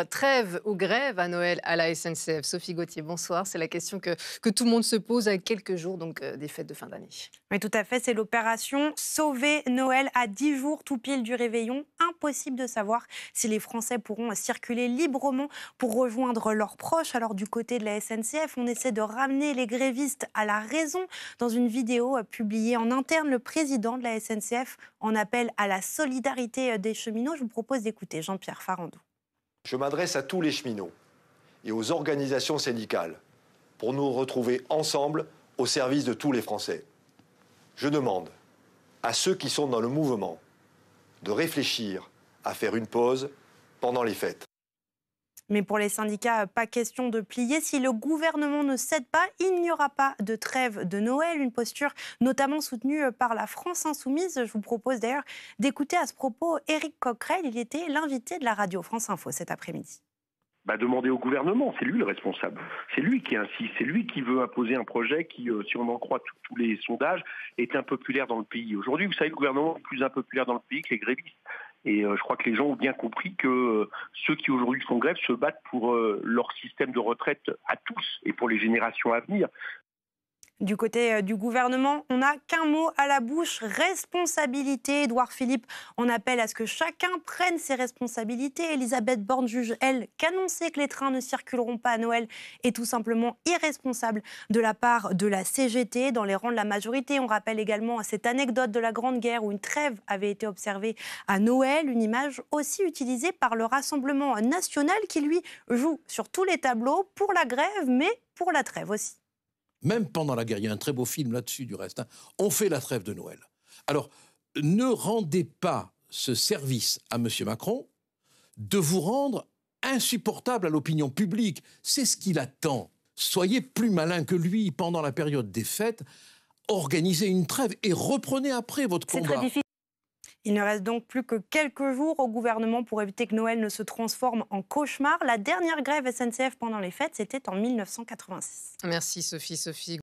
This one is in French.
Trêve ou grève à Noël à la SNCF? Sophie Gauthier, bonsoir. C'est la question que tout le monde se pose à quelques jours des fêtes de fin d'année. Oui, tout à fait. C'est l'opération Sauver Noël à 10 jours tout pile du réveillon. Impossible de savoir si les Français pourront circuler librement pour rejoindre leurs proches. Alors du côté de la SNCF, on essaie de ramener les grévistes à la raison. Dans une vidéo publiée en interne, le président de la SNCF en appelle à la solidarité des cheminots. Je vous propose d'écouter Jean-Pierre Farandou. Je m'adresse à tous les cheminots et aux organisations syndicales pour nous retrouver ensemble au service de tous les Français. Je demande à ceux qui sont dans le mouvement de réfléchir à faire une pause pendant les fêtes. Mais pour les syndicats, pas question de plier. Si le gouvernement ne cède pas, il n'y aura pas de trêve de Noël. Une posture notamment soutenue par la France Insoumise. Je vous propose d'ailleurs d'écouter à ce propos Éric Coquerel. Il était l'invité de la radio France Info cet après-midi. Demander au gouvernement, c'est lui le responsable. C'est lui qui insiste, c'est lui qui veut imposer un projet qui, si on en croit tous les sondages, est impopulaire dans le pays. Aujourd'hui, vous savez, le gouvernement est plus impopulaire dans le pays que les grévistes. Et je crois que les gens ont bien compris que ceux qui aujourd'hui font grève se battent pour leur système de retraite à tous et pour les générations à venir. Du côté du gouvernement, on n'a qu'un mot à la bouche, responsabilité. Édouard Philippe en appelle à ce que chacun prenne ses responsabilités. Elisabeth Borne juge, elle, qu'annoncer que les trains ne circuleront pas à Noël est tout simplement irresponsable de la part de la CGT dans les rangs de la majorité. On rappelle également cette anecdote de la Grande Guerre où une trêve avait été observée à Noël, une image aussi utilisée par le Rassemblement national qui, lui, joue sur tous les tableaux pour la grève, mais pour la trêve aussi. Même pendant la guerre, il y a un très beau film là-dessus du reste, on fait la trêve de Noël. Alors, ne rendez pas ce service à M. Macron de vous rendre insupportable à l'opinion publique. C'est ce qu'il attend. Soyez plus malin que lui pendant la période des fêtes, organisez une trêve et reprenez après votre combat. C'est très difficile. Il ne reste donc plus que quelques jours au gouvernement pour éviter que Noël ne se transforme en cauchemar. La dernière grève SNCF pendant les fêtes, c'était en 1986. Merci Sophie.